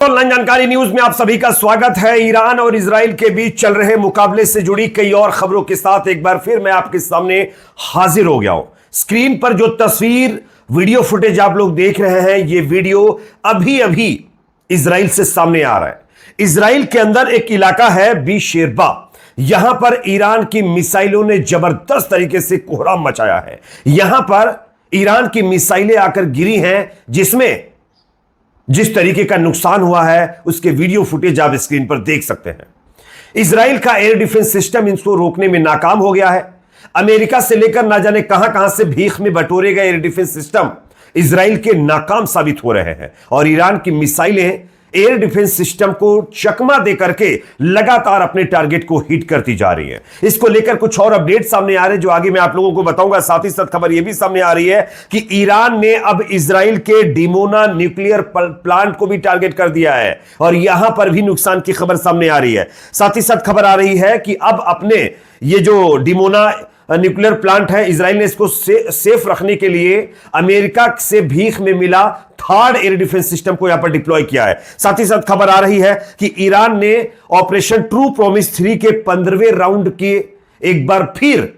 Online जानकारी news में आप सभी का स्वागत है। ईरान और इजराइल के बीच चल रहे मुकाबले से जुड़ी कई और खबरों के साथ एक बार फिर मैं आपके सामने हाजिर हो गया हूं। स्क्रीन पर जो तस्वीर वीडियो फुटेज आप लोग देख रहे हैं, ये वीडियो अभी अभी इजराइल से सामने आ रहा है। इजराइल के अंदर एक इलाका है बीशेरबा, यहां पर ईरान की मिसाइलों ने जबरदस्त तरीके से कोहराम मचाया है। यहां पर ईरान की मिसाइलें आकर गिरी हैं, जिसमें जिस तरीके का नुकसान हुआ है उसके वीडियो फुटेज आप स्क्रीन पर देख सकते हैं। इजराइल का एयर डिफेंस सिस्टम इसको रोकने में नाकाम हो गया है। अमेरिका से लेकर ना जाने कहां से भीख में बटोरे गए एयर डिफेंस सिस्टम इजराइल के नाकाम साबित हो रहे हैं और ईरान की मिसाइलें एयर डिफेंस सिस्टम को चकमा देकर के लगातार अपने टारगेट को हिट करती जा रही है। इसको लेकर कुछ और अपडेट सामने आ रहे हैं जो आगे मैं आप लोगों को बताऊंगा। साथ ही साथ खबर यह भी सामने आ रही है कि ईरान ने अब इजराइल के डिमोना न्यूक्लियर प्लांट को भी टारगेट कर दिया है और यहां पर भी नुकसान की खबर सामने आ रही है। साथ ही साथ खबर आ रही है कि अब अपने ये जो डिमोना न्यूक्लियर प्लांट है, इजराइल ने इसको सेफ रखने के लिए अमेरिका से भीख में मिला थर्ड एयर डिफेंस सिस्टम को यहां पर डिप्लॉय किया है। साथ ही साथ खबर आ रही है कि ईरान ने ऑपरेशन ट्रू प्रॉमिस 3 के 15वें राउंड के एक बार फिर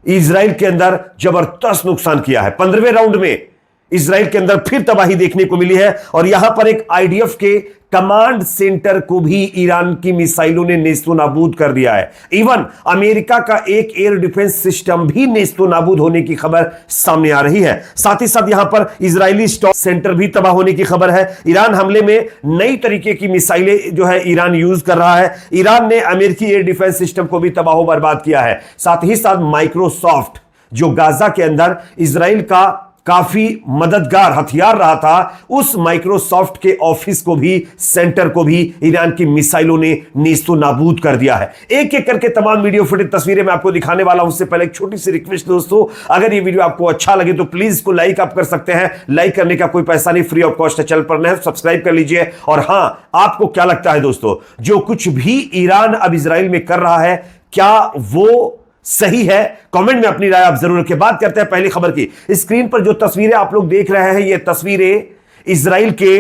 इजराइल के अंदर जबरदस्त नुकसान किया है। 15वें राउंड में इजराइल के अंदर फिर तबाही देखने को मिली है और यहां पर एक आईडीएफ के कमांड सेंटर को भी ईरान की मिसाइलों ने नेस्तो नाबूद कर दिया है। इवन अमेरिका का एक एयर डिफेंस सिस्टम भी नेस्तो नाबूद होने की खबर सामने आ रही है। साथ ही साथ यहां पर इजरायली स्टॉक सेंटर भी तबाह होने की खबर है। ईरान हमले में नई तरीके की मिसाइलें जो है ईरान यूज कर रहा है। ईरान ने अमेरिकी एयर डिफेंस सिस्टम को भी तबाह बर्बाद किया है। साथ ही साथ माइक्रोसॉफ्ट जो गाजा के अंदर इजराइल का काफी मददगार हथियार रहा था, उस माइक्रोसॉफ्ट के ऑफिस को भी, सेंटर को भी ईरान की मिसाइलों ने नेस्तो नाबूद कर दिया है। एक एक करके तमाम वीडियो फुटेज तस्वीरें मैं आपको दिखाने वाला हूं। उससे पहले एक छोटी सी रिक्वेस्ट दोस्तों, अगर ये वीडियो आपको अच्छा लगे तो प्लीज इसको लाइक आप कर सकते हैं। लाइक करने का कोई पैसा नहीं, फ्री ऑफ कॉस्ट है। चैनल पर नए सब्सक्राइब कर लीजिए। और हां, आपको क्या लगता है दोस्तों, जो कुछ भी ईरान अब इजराइल में कर रहा है, क्या वो सही है? कमेंट में अपनी राय आप जरूर रखें। बात करते हैं पहली खबर की। स्क्रीन पर जो तस्वीरें आप लोग देख रहे हैं, ये तस्वीरें इजराइल के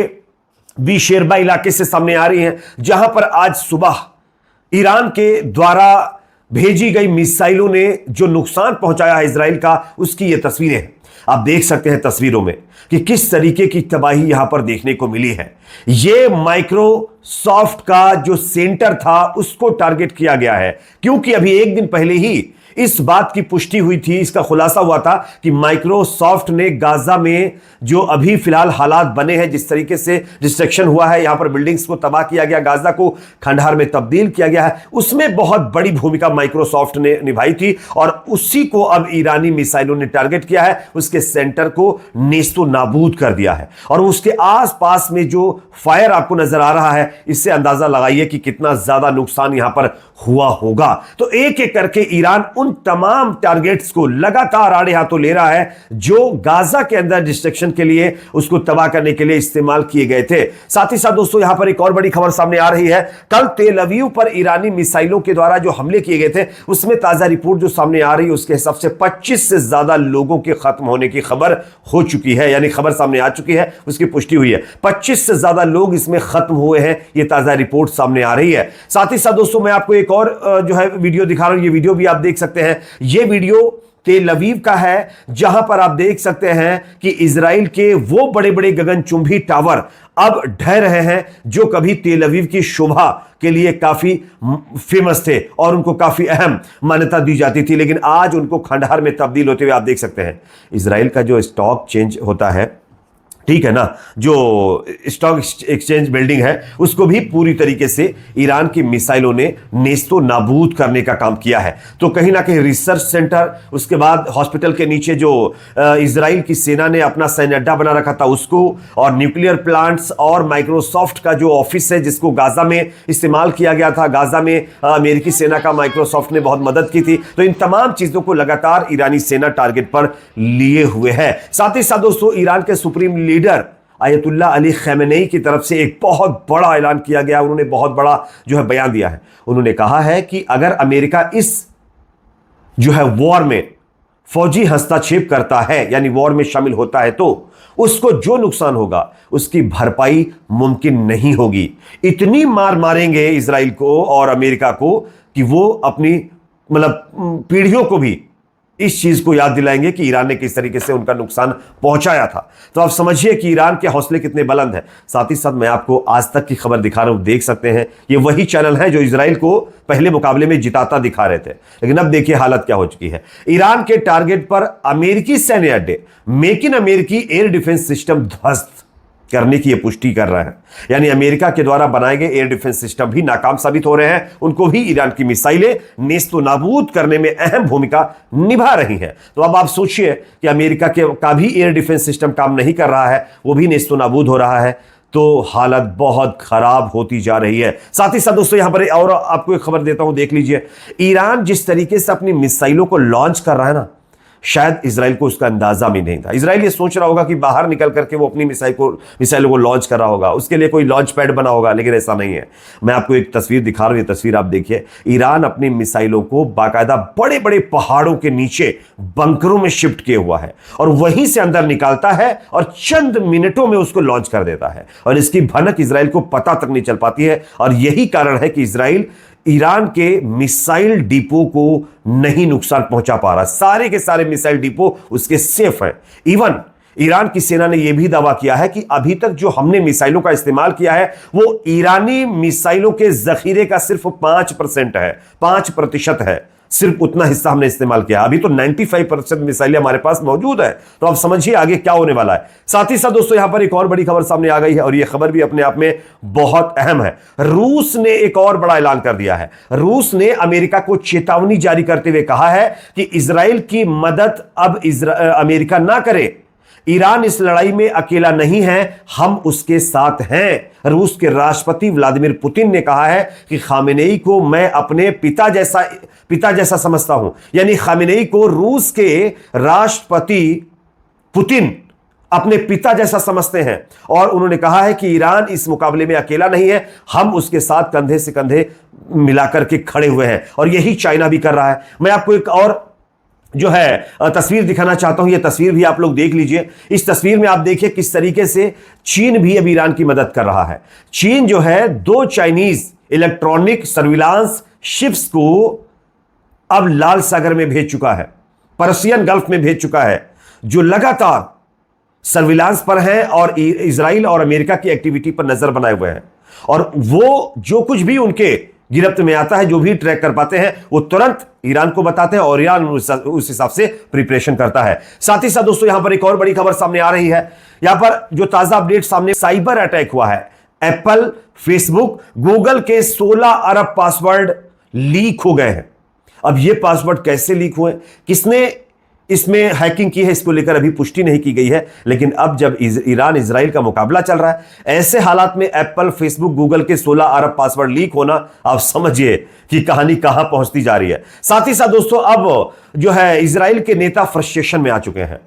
बीशेरबा इलाके से सामने आ रही हैं, जहां पर आज सुबह ईरान के द्वारा भेजी गई मिसाइलों ने जो नुकसान पहुंचाया है इजराइल का, उसकी ये तस्वीरें हैं। आप देख सकते हैं तस्वीरों में कि किस तरीके की तबाही यहां पर देखने को मिली है। यह माइक्रोसॉफ्ट का जो सेंटर था उसको टारगेट किया गया है, क्योंकि अभी एक दिन पहले ही इस बात की पुष्टि हुई थी, इसका खुलासा हुआ था कि माइक्रोसॉफ्ट ने गाजा में जो अभी फिलहाल हालात बने हैं, जिस तरीके से डिस्ट्रक्शन हुआ है, यहां पर बिल्डिंग्स को तबाह किया गया, गाजा को खंडहर में तब्दील किया गया है, उसमें बहुत बड़ी भूमिका माइक्रोसॉफ्ट ने निभाई थी और उसी को अब ईरानी मिसाइलों ने टारगेट किया है, उसके सेंटर को नेस्तो नाबूद कर दिया है। और उसके आसपास में जो फायर आपको नजर आ रहा है, इससे अंदाजा लगाइए कि कितना ज्यादा नुकसान यहां पर हुआ होगा। तो एक एक करके ईरान उन तमाम टारगेट्स को लगातार आड़े हाथों ले रहा है जो गाजा के अंदर डिस्ट्रक्शन के लिए, उसको तबाह करने के लिए इस्तेमाल किए गए थे। साथ ही साथ दोस्तों, यहां पर एक और बड़ी खबर सामने आ रही है। कल तेल अवीव पर ईरानी मिसाइलों के द्वारा जो हमले किए गए थे, उसमें ताजा रिपोर्ट जो सामने आ रही है, उसके हिसाब से 25 से ज्यादा लोगों के खत्म होने की खबर हो चुकी है, यानी खबर सामने आ चुकी है, उसकी पुष्टि हुई है। 25 से ज्यादा लोग इसमें खत्म हुए हैं, यह ताजा रिपोर्ट सामने आ रही है। साथ ही साथ दोस्तों, मैं आपको एक और जो है वीडियो दिखा रहा हूं। ये वीडियो भी आप देख सकते हैं। यह वीडियो तेल अवीव का है, जहां पर आप देख सकते हैं कि इजराइल के वो बड़े बड़े गगनचुंबी टावर अब ढह रहे हैं जो कभी तेल अवीव की शोभा के लिए काफी फेमस थे और उनको काफी अहम मान्यता दी जाती थी, लेकिन आज उनको खंडहर में तब्दील होते हुए आप देख सकते हैं। इजराइल का जो स्टॉक चेंज होता है, ठीक है ना, जो स्टॉक एक्सचेंज बिल्डिंग है, उसको भी पूरी तरीके से ईरान की मिसाइलों ने नेस्तो नाबूद करने का काम किया है। तो कहीं ना कहीं रिसर्च सेंटर, उसके बाद हॉस्पिटल के नीचे जो इजराइल की सेना ने अपना सैन्य अड्डा बना रखा था उसको, और न्यूक्लियर प्लांट्स और माइक्रोसॉफ्ट का जो ऑफिस है जिसको गाजा में इस्तेमाल किया गया था, गाजा में अमेरिकी सेना का माइक्रोसॉफ्ट ने बहुत मदद की थी। तो इन तमाम चीजों को लगातार ईरानी सेना टारगेट पर लिए हुए है। साथ ही साथ दोस्तों, ईरान के सुप्रीम लीडर अयतुल्ला अली खamenei की तरफ से एक बहुत बड़ा ऐलान किया गया। उन्होंने बहुत बड़ा जो है बयान दिया है। उन्होंने कहा है कि अगर अमेरिका इस जो है वॉर में फौजी हस्तक्षेप करता है, यानी वॉर में शामिल होता है, तो उसको जो नुकसान होगा उसकी भरपाई मुमकिन नहीं होगी। इतनी मार मारेंगे इजराइल को और अमेरिका को कि वो अपनी मतलब पीढ़ियों को भी इस चीज को याद दिलाएंगे कि ईरान ने किस तरीके से उनका नुकसान पहुंचाया था। तो आप समझिए कि ईरान के हौसले कितने बुलंद हैं। साथ ही साथ मैं आपको आज तक की खबर दिखा रहा हूं, देख सकते हैं ये वही चैनल है जो इजराइल को पहले मुकाबले में जिताता दिखा रहे थे, लेकिन अब देखिए हालत क्या हो चुकी है। ईरान के टारगेट पर अमेरिकी सैन्य अड्डे, मेक इन अमेरिकी एयर डिफेंस सिस्टम ध्वस्त करने की यह पुष्टि कर रहे हैं। यानी अमेरिका के द्वारा बनाए गए एयर डिफेंस सिस्टम भी नाकाम साबित हो रहे हैं, उनको भी ईरान की मिसाइलें नेस्तो नाबूद करने में अहम भूमिका निभा रही हैं। तो अब आप सोचिए कि अमेरिका का भी एयर डिफेंस सिस्टम काम नहीं कर रहा है, वो भी नेस्तो नाबूद हो रहा है, तो हालत बहुत खराब होती जा रही है। साथ ही साथ दोस्तों यहां पर और आपको एक खबर देता हूं, देख लीजिए। ईरान जिस तरीके से अपनी मिसाइलों को लॉन्च कर रहा है ना, शायद इजराइल को उसका अंदाजा भी नहीं था। इजराइल ये सोच रहा होगा कि बाहर निकल करके वो अपनी मिसाइलों को लॉन्च कर रहा होगा, उसके लिए कोई लॉन्च पैड बना होगा, लेकिन ऐसा नहीं है। मैं आपको एक तस्वीर दिखा रहा हूं, ये तस्वीर आप देखिए। ईरान अपनी मिसाइलों को बाकायदा बड़े बड़े पहाड़ों के नीचे बंकरों में शिफ्ट किया हुआ है और वहीं से अंदर निकालता है और चंद मिनटों में उसको लॉन्च कर देता है, और इसकी भनक इजराइल को पता तक नहीं चल पाती है। और यही कारण है कि इजराइल ईरान के मिसाइल डिपो को नहीं नुकसान पहुंचा पा रहा। सारे के सारे मिसाइल डिपो उसके सेफ हैं। इवन ईरान की सेना ने यह भी दावा किया है कि अभी तक जो हमने मिसाइलों का इस्तेमाल किया है वो ईरानी मिसाइलों के जखीरे का सिर्फ 5% है, 5% है। सिर्फ उतना हिस्सा हमने इस्तेमाल किया। अभी तो 95% मिसाइलें हमारे पास मौजूद है। तो आप समझिए आगे क्या होने वाला है। साथ ही साथ दोस्तों यहां पर एक और बड़ी खबर सामने आ गई है, और यह खबर भी अपने आप में बहुत अहम है। रूस ने एक और बड़ा ऐलान कर दिया है। रूस ने अमेरिका को चेतावनी जारी करते हुए कहा है कि इजराइल की मदद अब अमेरिका ना करे। ईरान इस लड़ाई में अकेला नहीं है, हम उसके साथ हैं। रूस के राष्ट्रपति व्लादिमीर पुतिन ने कहा है कि खामेनेई को मैं अपने पिता जैसा समझता हूं। यानी खामेनेई को रूस के राष्ट्रपति पुतिन अपने पिता जैसा समझते हैं, और उन्होंने कहा है कि ईरान इस मुकाबले में अकेला नहीं है, हम उसके साथ कंधे से कंधे मिलाकर के खड़े हुए हैं। और यही चाइना भी कर रहा है। मैं आपको एक और जो है तस्वीर दिखाना चाहता हूं, यह तस्वीर भी आप लोग देख लीजिए। इस तस्वीर में आप देखिए किस तरीके से चीन भी अब ईरान की मदद कर रहा है। चीन जो है 2 चाइनीज इलेक्ट्रॉनिक सर्विलांस शिप्स को अब लाल सागर में भेज चुका है, पर्सियन गल्फ में भेज चुका है, जो लगातार सर्विलांस पर हैं और इजराइल और अमेरिका की एक्टिविटी पर नजर बनाए हुए हैं। और वो जो कुछ भी उनके गिरफ्त में आता है, जो भी ट्रैक कर पाते हैं, वो तुरंत ईरान को बताते हैं और ईरान उस हिसाब से प्रिपरेशन करता है। साथ ही साथ दोस्तों यहां पर एक और बड़ी खबर सामने आ रही है। यहां पर जो ताजा अपडेट सामने, साइबर अटैक हुआ है। एप्पल, फेसबुक, गूगल के 16 अरब पासवर्ड लीक हो गए हैं। अब ये पासवर्ड कैसे लीक हुए, किसने इसमें हैकिंग की है, इसको लेकर अभी पुष्टि नहीं की गई है। लेकिन अब जब ईरान इजराइल का मुकाबला चल रहा है, ऐसे हालात में एप्पल, फेसबुक, गूगल के 16 अरब पासवर्ड लीक होना, आप समझिए कि कहानी कहां पहुंचती जा रही है। साथ ही साथ दोस्तों अब जो है इजराइल के नेता फ्रस्ट्रेशन में आ चुके हैं।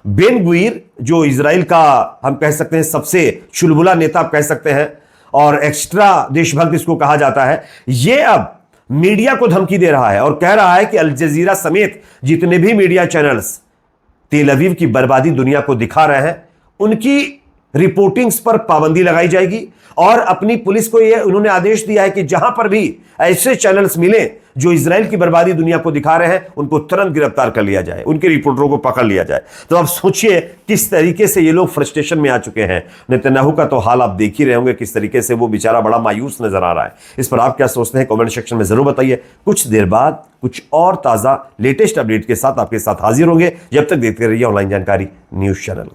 बेन गुवीर, जो इजराइल का हम कह सकते हैं सबसे चुलबुला नेता आप कह सकते हैं, और एक्स्ट्रा देशभक्त इसको कहा जाता है, यह अब मीडिया को धमकी दे रहा है और कह रहा है कि अल जजीरा समेत जितने भी मीडिया चैनल्स तेल अवीव की बर्बादी दुनिया को दिखा रहे हैं, उनकी रिपोर्टिंग्स पर पाबंदी लगाई जाएगी। और अपनी पुलिस को यह उन्होंने आदेश दिया है कि जहां पर भी ऐसे चैनल्स मिले जो इजराइल की बर्बादी दुनिया को दिखा रहे हैं, उनको तुरंत गिरफ्तार कर लिया जाए, उनके रिपोर्टरों को पकड़ लिया जाए। तो आप सोचिए किस तरीके से ये लोग फ्रस्ट्रेशन में आ चुके हैं। नेतन्याहू का तो हाल आप देख ही रहे होंगे, किस तरीके से वो बेचारा बड़ा मायूस नजर आ रहा है। इस पर आप क्या सोचते हैं कमेंट सेक्शन में जरूर बताइए। कुछ देर बाद कुछ और ताजा लेटेस्ट अपडेट के साथ आपके साथ हाजिर होंगे। जब तक देखते रहिए ऑनलाइन जानकारी न्यूज चैनल।